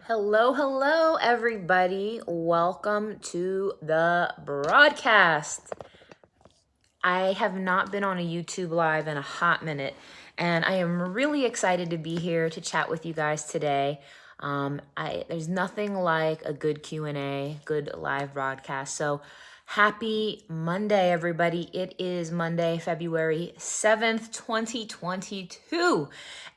Hello, hello, everybody. Welcome to the broadcast. I have not been on a YouTube live in a hot minute, and I am really excited to be here to chat with you guys today. There's nothing like a good Q&A, good live broadcast. So happy Monday, everybody. It is Monday, February 7th, 2022.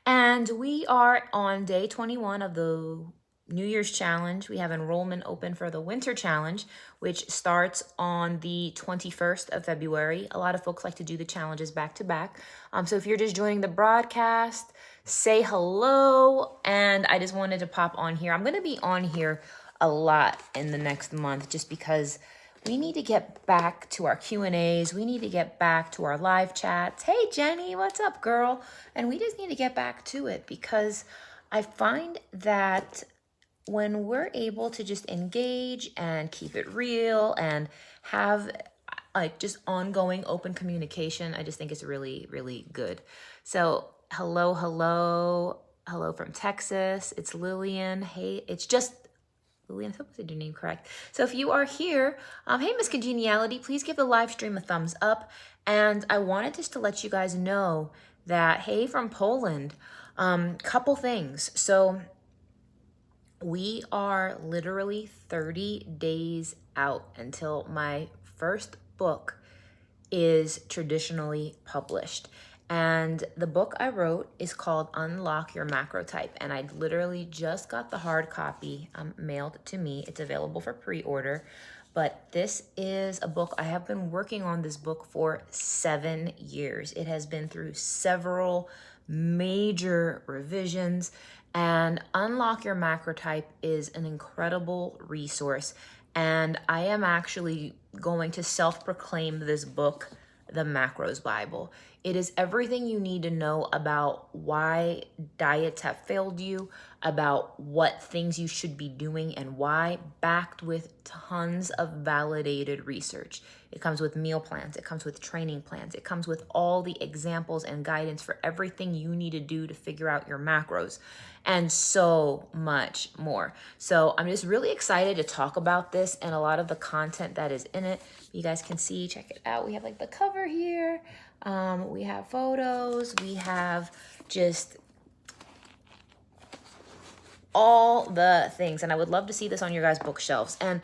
And we are on day 21 of the New Year's challenge. We have enrollment open for the winter challenge, which starts on the 21st of February. A lot of folks like to do the challenges back to back. So if you're just joining the broadcast, say hello. And I just wanted to pop on here. I'm going to be on here a lot in the next month just because we need to get back to our Q&As. We need to get back to our live chats. Hey, Jenny, what's up, girl? And we just need to get back to it because I find that when we're able to just engage and keep it real and have like just ongoing open communication, I just think it's really, really good. So hello from Texas. It's Lillian. Hey, it's just Lillian, I hope I said your name correct. So if you are here, hey, Miss Congeniality, please give the live stream a thumbs up. And I wanted just to let you guys know that, hey, from Poland, couple things. So we are literally 30 days out until my first book is traditionally published. And the book I wrote is called Unlock Your Macrotype. And I literally just got the hard copy mailed to me. It's available for pre-order. But this is a book, I have been working on this book for 7 years. It has been through several major revisions. And Unlock Your Macrotype is an incredible resource. And I am actually going to self-proclaim this book the Macros Bible. It is everything you need to know about why diets have failed you, about what things you should be doing and why, backed with tons of validated research. It comes with meal plans, it comes with training plans, it comes with all the examples and guidance for everything you need to do to figure out your macros, and so much more. So I'm just really excited to talk about this and a lot of the content that is in it. You guys can see, check it out. We have like the cover here. We have photos. We have just all the things. And I would love to see this on your guys' bookshelves. And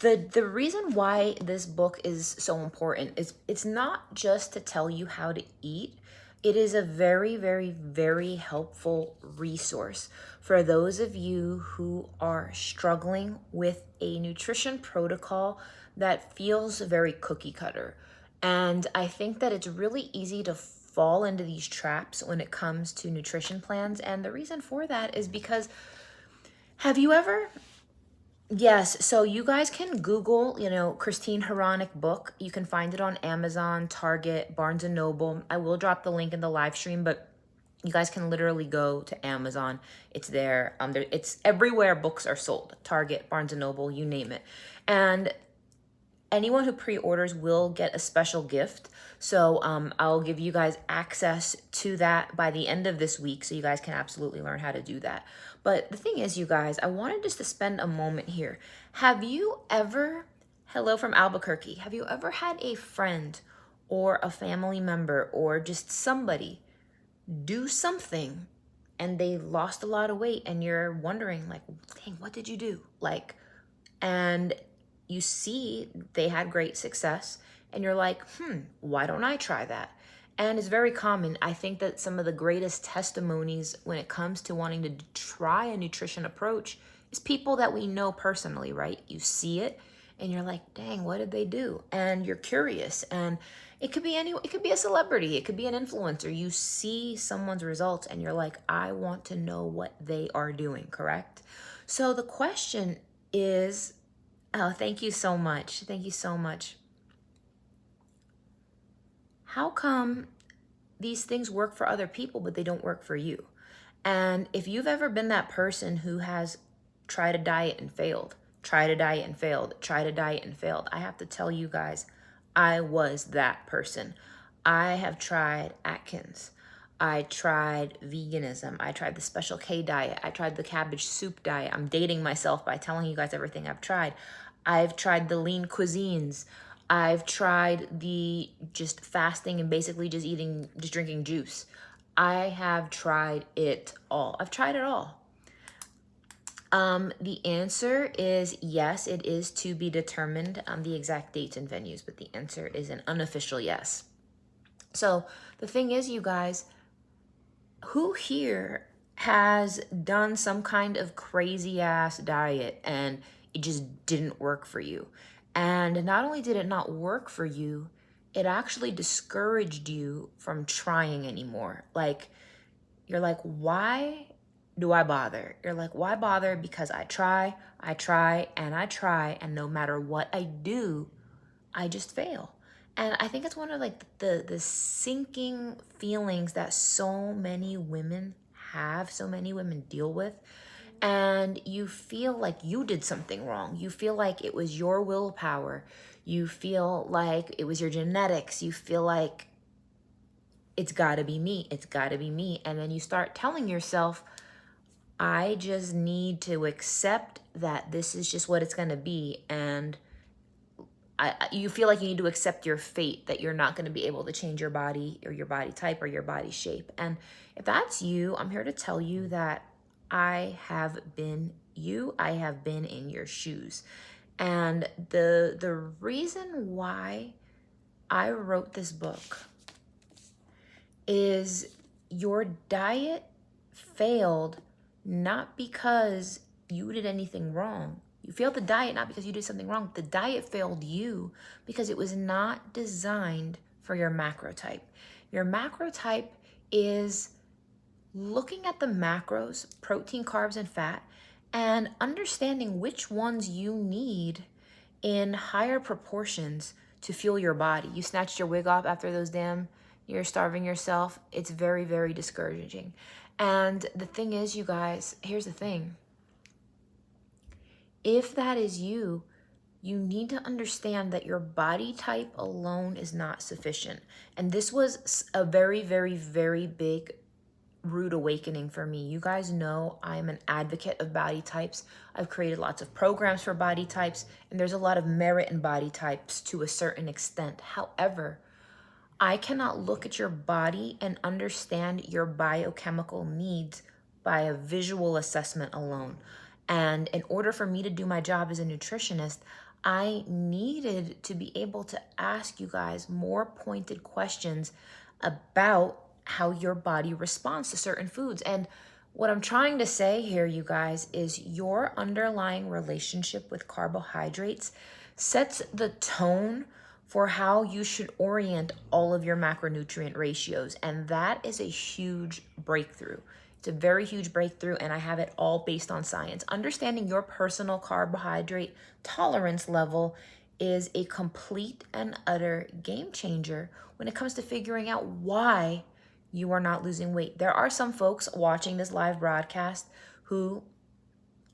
the reason why this book is so important is it's not just to tell you how to eat. It is a very, very, very helpful resource for those of you who are struggling with a nutrition protocol that feels very cookie cutter. And I think that it's really easy to fall into these traps when it comes to nutrition plans. And the reason for that is because have you ever... Yes, so you guys can Google, Christine Hronec book. You can find it on Amazon, Target, Barnes & Noble. I will drop the link in the live stream, but you guys can literally go to Amazon. It's there. It's everywhere books are sold. Target, Barnes & Noble, you name it. And anyone who pre-orders will get a special gift. So I'll give you guys access to that by the end of this week so you guys can absolutely learn how to do that. But the thing is, you guys, I wanted just to spend a moment here. Have you ever, hello from Albuquerque, have you ever had a friend or a family member or just somebody do something and they lost a lot of weight and you're wondering like, dang, what did you do? And you see they had great success and you're like, why don't I try that? And it's very common. I think that some of the greatest testimonies when it comes to wanting to try a nutrition approach is people that we know personally, right? You see it and you're like, dang, what did they do? And you're curious. And it could be it could be a celebrity, it could be an influencer. You see someone's results and you're like, I want to know what they are doing, correct? So the question is, oh, thank you so much. Thank you so much. How come these things work for other people, but they don't work for you? And if you've ever been that person who has tried a diet and failed, tried a diet and failed, tried a diet and failed, I have to tell you guys, I was that person. I have tried Atkins. I tried veganism. I tried the Special K diet. I tried the cabbage soup diet. I'm dating myself by telling you guys everything I've tried. I've tried the lean cuisines. I've tried the just fasting and basically just drinking juice. I have tried it all. I've tried it all. The answer is yes, it is to be determined, the exact dates and venues, but the answer is an unofficial yes. So the thing is, you guys, who here has done some kind of crazy ass diet and it just didn't work for you? And not only did it not work for you, it actually discouraged you from trying anymore. Like, you're like, why do I bother? You're like, why bother? Because I try, and no matter what I do, I just fail. And I think it's one of like the sinking feelings that so many women have, so many women deal with. And you feel like you did something wrong. You feel like it was your willpower. You feel like it was your genetics. You feel like it's gotta be me. It's gotta be me. And then you start telling yourself, I just need to accept that this is just what it's gonna be. And you feel like you need to accept your fate, that you're not going to be able to change your body or your body type or your body shape. And if that's you, I'm here to tell you that I have been you. I have been in your shoes. And the reason why I wrote this book is your diet failed not because you did anything wrong. You failed the diet not because you did something wrong. The diet failed you because it was not designed for your macrotype. Your macrotype is looking at the macros, protein, carbs, and fat, and understanding which ones you need in higher proportions to fuel your body. You snatched your wig off after those you're starving yourself. It's very, very discouraging. And the thing is, you guys, here's the thing. If that is you, you need to understand that your body type alone is not sufficient. And this was a very, very, very big rude awakening for me. You guys know I'm an advocate of body types. I've created lots of programs for body types, and there's a lot of merit in body types to a certain extent. However, I cannot look at your body and understand your biochemical needs by a visual assessment alone. And in order for me to do my job as a nutritionist, I needed to be able to ask you guys more pointed questions about how your body responds to certain foods. And what I'm trying to say here, you guys, is your underlying relationship with carbohydrates sets the tone for how you should orient all of your macronutrient ratios. And that is a huge breakthrough. It's a very huge breakthrough, and I have it all based on science. Understanding your personal carbohydrate tolerance level is a complete and utter game changer when it comes to figuring out why you are not losing weight. There are some folks watching this live broadcast who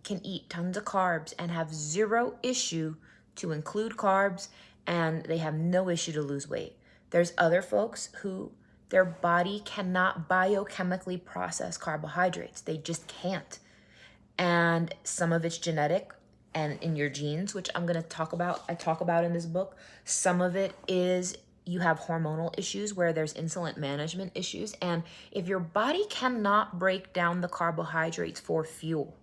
can eat tons of carbs and have zero issue to include carbs, and they have no issue to lose weight. There's other folks who their body cannot biochemically process carbohydrates. They just can't. And some of it's genetic and in your genes, which I talk about in this book. Some of it is you have hormonal issues where there's insulin management issues. And if your body cannot break down the carbohydrates for fuel,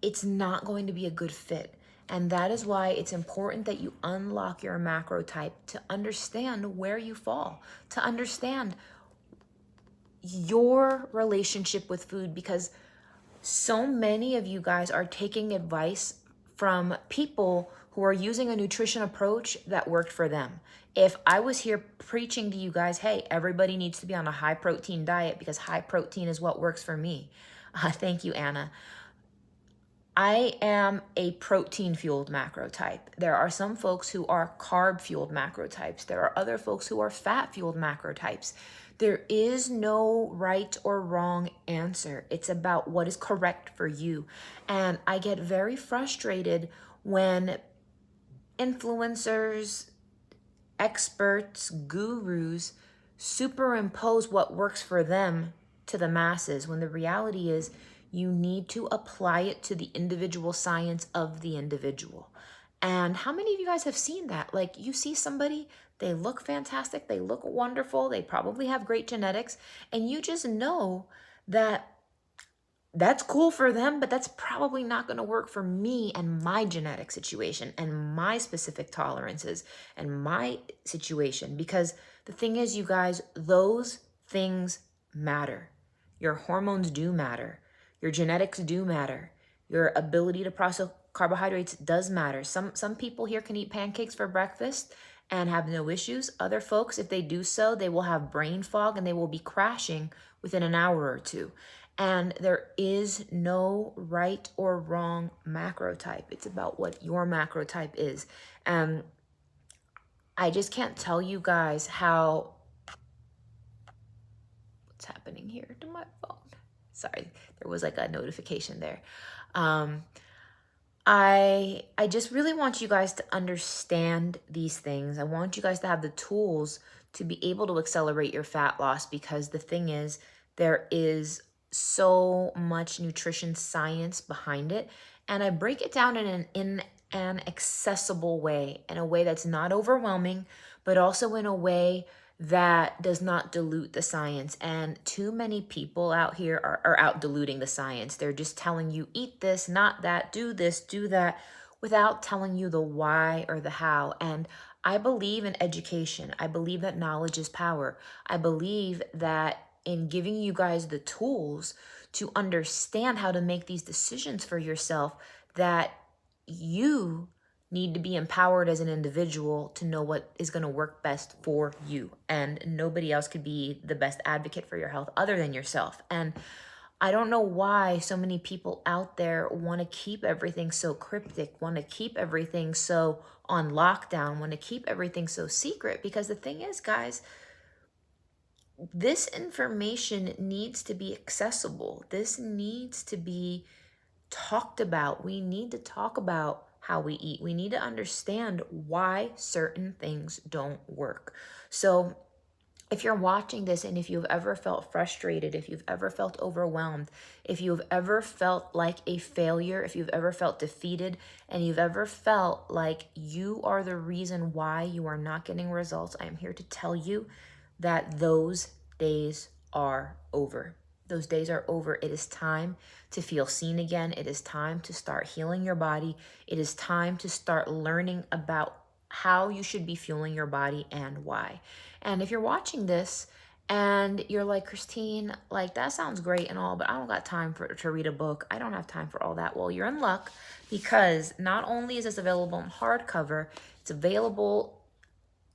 it's not going to be a good fit. And that is why it's important that you unlock your macrotype to understand where you fall, to understand your relationship with food, because so many of you guys are taking advice from people who are using a nutrition approach that worked for them. If I was here preaching to you guys, hey, everybody needs to be on a high protein diet because high protein is what works for me. Thank you, Anna. I am a protein-fueled macrotype. There are some folks who are carb-fueled macrotypes. There are other folks who are fat-fueled macrotypes. There is no right or wrong answer. It's about what is correct for you. And I get very frustrated when influencers, experts, gurus superimpose what works for them to the masses, when the reality is you need to apply it to the individual science of the individual. And how many of you guys have seen that? Like, you see somebody, they look fantastic, they look wonderful, they probably have great genetics, and you just know that that's cool for them, but that's probably not going to work for me and my genetic situation and my specific tolerances and my situation. Because the thing is, you guys, those things matter. Your hormones do matter. Your genetics do matter. Your ability to process carbohydrates does matter. Some people here can eat pancakes for breakfast and have no issues. Other folks, if they do so, they will have brain fog and they will be crashing within an hour or two. And there is no right or wrong macrotype. It's about what your macrotype is. I just can't tell you guys how... What's happening here to my phone? Sorry, there was like a notification there. I just really want you guys to understand these things. I want you guys to have the tools to be able to accelerate your fat loss, because the thing is, there is so much nutrition science behind it, and I break it down in an accessible way, in a way that's not overwhelming, but also in a way that does not dilute the science. And too many people out here are out diluting the science. They're just telling you, eat this, not that, do this, do that, without telling you the why or the how. And I believe in education. I believe that knowledge is power. I believe that in giving you guys the tools to understand how to make these decisions for yourself, that you need to be empowered as an individual to know what is going to work best for you. And nobody else could be the best advocate for your health other than yourself. And I don't know why so many people out there want to keep everything so cryptic, want to keep everything so on lockdown, want to keep everything so secret. Because the thing is, guys, this information needs to be accessible. This needs to be talked about. We need to talk about how we eat. We need to understand why certain things don't work. So if you're watching this and if you've ever felt frustrated, if you've ever felt overwhelmed, if you've ever felt like a failure, if you've ever felt defeated, and you've ever felt like you are the reason why you are not getting results, I am here to tell you that those days are over. Those days are over. It is time to feel seen again. It is time to start healing your body. It is time to start learning about how you should be fueling your body and why. And if you're watching this and you're like, Christine, like, that sounds great and all, but I don't got time to read a book. I don't have time for all that. Well, you're in luck, because not only is this available in hardcover, it's available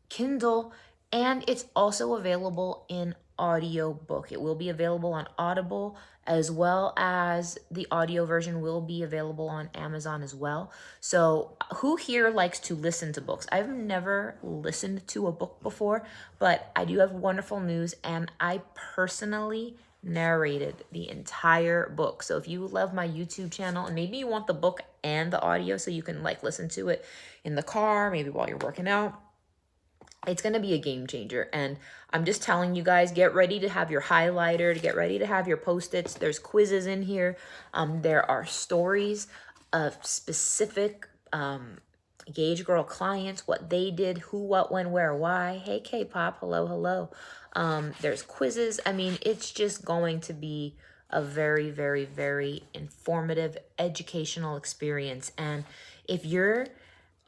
Kindle, and it's also available in audiobook. It will be available on Audible, as well as the audio version will be available on Amazon as well. So who here likes to listen to books? I've never listened to a book before, but I do have wonderful news, and I personally narrated the entire book. So if you love my YouTube channel and maybe you want the book and the audio so you can like listen to it in the car, maybe while you're working out, it's going to be a game changer. And I'm just telling you guys, get ready to have your highlighter, to get ready to have your Post-its. There's quizzes in here. There are stories of specific Gauge Girl clients, what they did, who, what, when, where, why. Hey, K-pop, hello, hello. There's quizzes. I mean, it's just going to be a very, very, very informative, educational experience. And if you're...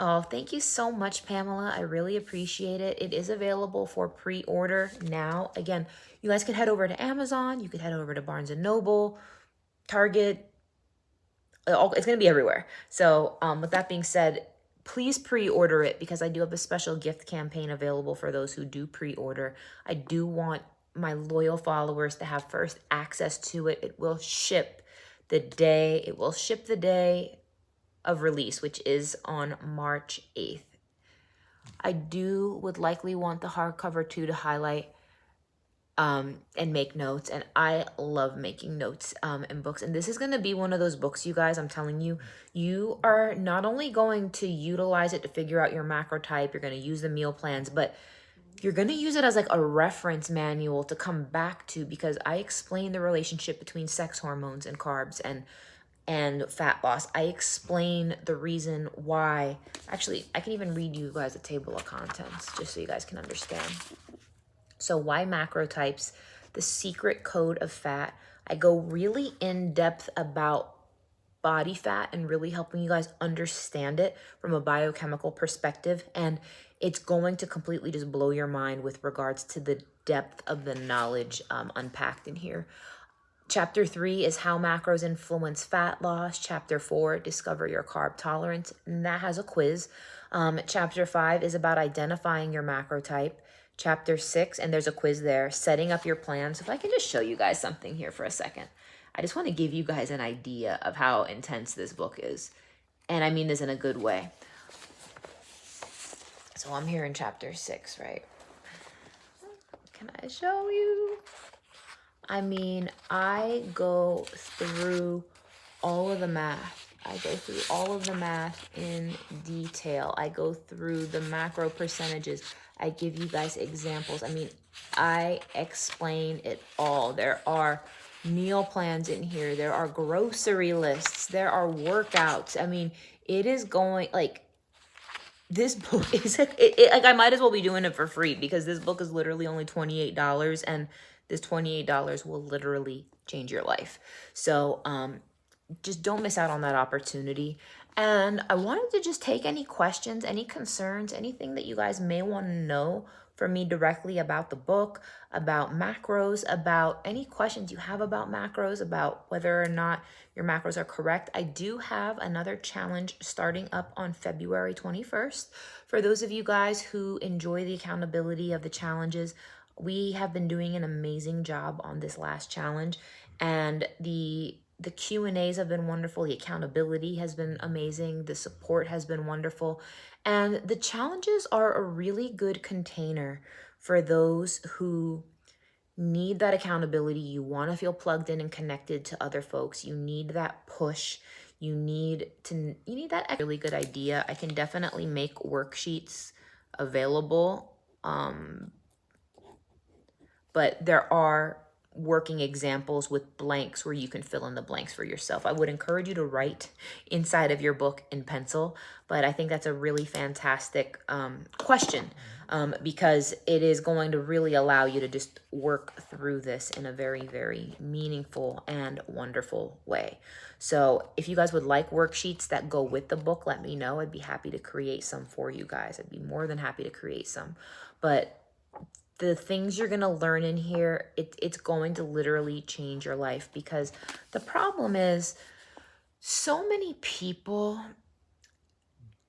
Oh, thank you so much, Pamela. I really appreciate it. It is available for pre-order now. Again, you guys could head over to Amazon. You could head over to Barnes & Noble, Target. It's going to be everywhere. So with that being said, please pre-order it, because I do have a special gift campaign available for those who do pre-order. I do want my loyal followers to have first access to it. It will ship the day. It will ship the day of release, which is on March 8th. I would likely want the hardcover too to highlight and make notes, and I love making notes in books. And this is going to be one of those books, you guys, I'm telling you, you are not only going to utilize it to figure out your macrotype, you're going to use the meal plans, but you're going to use it as like a reference manual to come back to, because I explain the relationship between sex hormones and carbs and fat loss. I explain the reason why. Actually, I can even read you guys a table of contents just so you guys can understand. So why macrotypes, the secret code of fat. I go really in depth about body fat and really helping you guys understand it from a biochemical perspective. And it's going to completely just blow your mind with regards to the depth of the knowledge unpacked in here. Chapter 3 is how macros influence fat loss. Chapter 4, discover your carb tolerance, and that has a quiz. Chapter 5 is about identifying your macrotype. Chapter 6, and there's a quiz there, setting up your plan. So if I can just show you guys something here for a second. I just want to give you guys an idea of how intense this book is. And I mean this in a good way. So I'm here in chapter 6, right? Can I show you? I mean, I go through all of the math. I go through all of the math in detail. I go through the macro percentages. I give you guys examples. I mean, I explain it all. There are meal plans in here. There are grocery lists. There are workouts. I mean, it is going like, this book is like I might as well be doing it for free, because this book is literally only $28, and this $28 will literally change your life. So just don't miss out on that opportunity. And I wanted to just take any questions, any concerns, anything that you guys may want to know from me directly about the book, about macros, about any questions you have about macros, about whether or not your macros are correct. I do have another challenge starting up on February 21st. For those of you guys who enjoy the accountability of the challenges, we have been doing an amazing job on this last challenge, and the Q&As have been wonderful. The accountability has been amazing. The support has been wonderful. And the challenges are a really good container for those who need that accountability. You want to feel plugged in and connected to other folks. You need that push. You need that really good idea. I can definitely make worksheets available. But there are working examples with blanks where you can fill in the blanks for yourself. I would encourage you to write inside of your book in pencil, but I think that's a really fantastic question because it is going to really allow you to just work through this in a very, very meaningful and wonderful way. So if you guys would like worksheets that go with the book, let me know. I'd be happy to create some for you guys. I'd be more than happy to create some. But the things you're going to learn in here, it's going to literally change your life, because the problem is so many people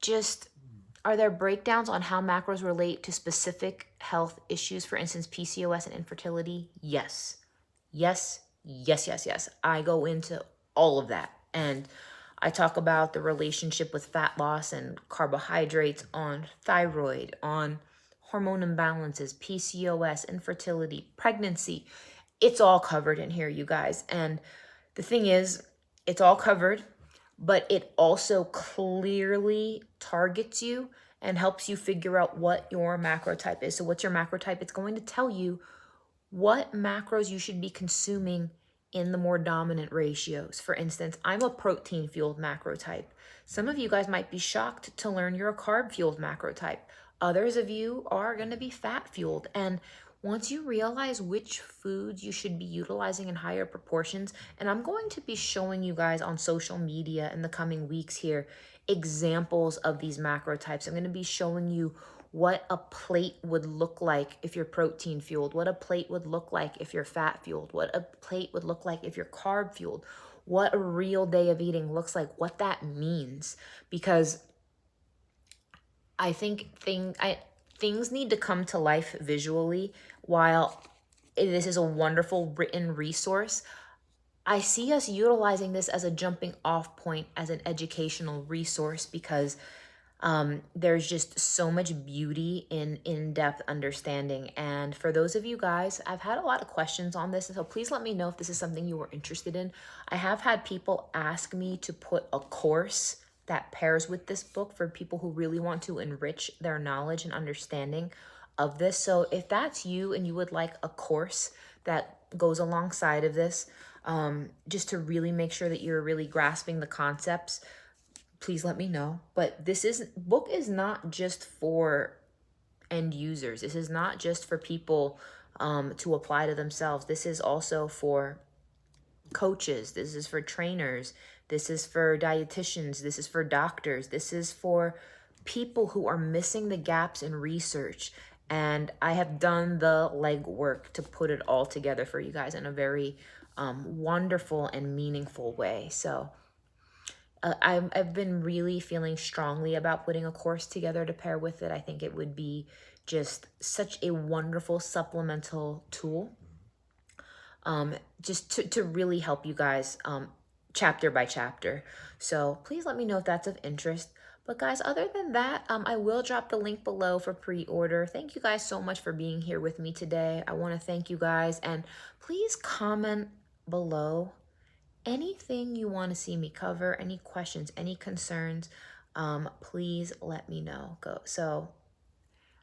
just are there breakdowns on how macros relate to specific health issues, for instance, PCOS and infertility. Yes. I go into all of that. And I talk about the relationship with fat loss and carbohydrates, on thyroid, on hormone imbalances, PCOS, infertility, pregnancy. It's all covered in here, you guys. And the thing is, it's all covered, but it also clearly targets you and helps you figure out what your macrotype is. So what's your macrotype? It's going to tell you what macros you should be consuming in the more dominant ratios. For instance, I'm a protein-fueled macrotype. Some of you guys might be shocked to learn you're a carb-fueled macrotype. Others of you are going to be fat-fueled. And once you realize which foods you should be utilizing in higher proportions, and I'm going to be showing you guys on social media in the coming weeks here examples of these macrotypes. I'm going to be showing you what a plate would look like if you're protein fueled, what a plate would look like if you're fat fueled, what a plate would look like if you're carb fueled, what a real day of eating looks like, what that means. Because I think things need to come to life visually. While this is a wonderful written resource, I see us utilizing this as a jumping off point, as an educational resource, because there's just so much beauty in in-depth understanding. And for those of you guys, I've had a lot of questions on this, so please let me know if this is something you were interested in. I have had people ask me to put a course that pairs with this book for people who really want to enrich their knowledge and understanding of this. So if that's you and you would like a course that goes alongside of this, just to really make sure that you're really grasping the concepts, please let me know. But book is not just for end users. This is not just for people to apply to themselves. This is also for coaches. This is for trainers. This is for dietitians. This is for doctors. This is for people who are missing the gaps in research. And I have done the legwork to put it all together for you guys in a very wonderful and meaningful way. So I've been really feeling strongly about putting a course together to pair with it. I think it would be just such a wonderful supplemental tool, just to really help you guys chapter by chapter. So please let me know if that's of interest. But guys, other than that, I will drop the link below for pre-order. Thank you guys so much for being here with me today. I want to thank you guys, and please comment below anything you want to see me cover, any questions, any concerns. Please let me know. So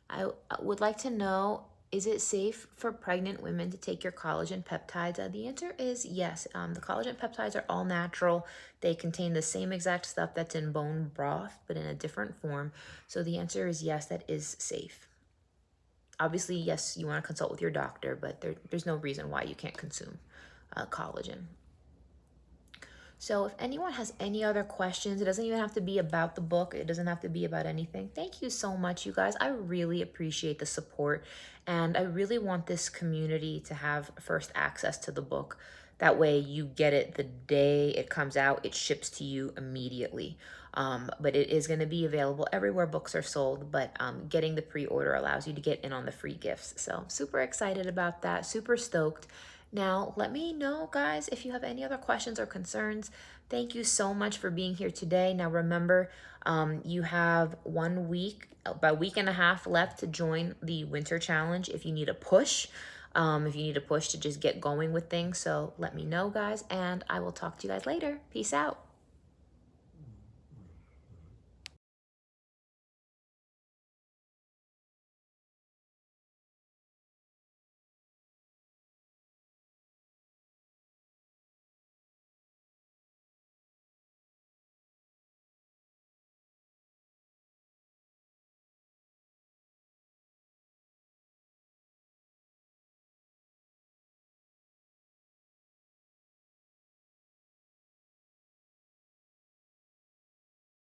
I would like to know, is it safe for pregnant women to take your collagen peptides? The answer is yes. The collagen peptides are all natural. They contain the same exact stuff that's in bone broth, but in a different form. So the answer is yes, that is safe. Obviously, yes, you want to consult with your doctor, but there's no reason why you can't consume collagen. So if anyone has any other questions, it doesn't even have to be about the book. It doesn't have to be about anything. Thank you so much, you guys. I really appreciate the support, and I really want this community to have first access to the book. That way you get it the day it comes out. It ships to you immediately. But it is going to be available everywhere books are sold, but getting the pre-order allows you to get in on the free gifts. So super excited about that, super stoked. Now, let me know, guys, if you have any other questions or concerns. Thank you so much for being here today. Now, remember, you have 1 week, about a week and a half left to join the winter challenge if you need a push. To just get going with things. So let me know, guys, and I will talk to you guys later. Peace out.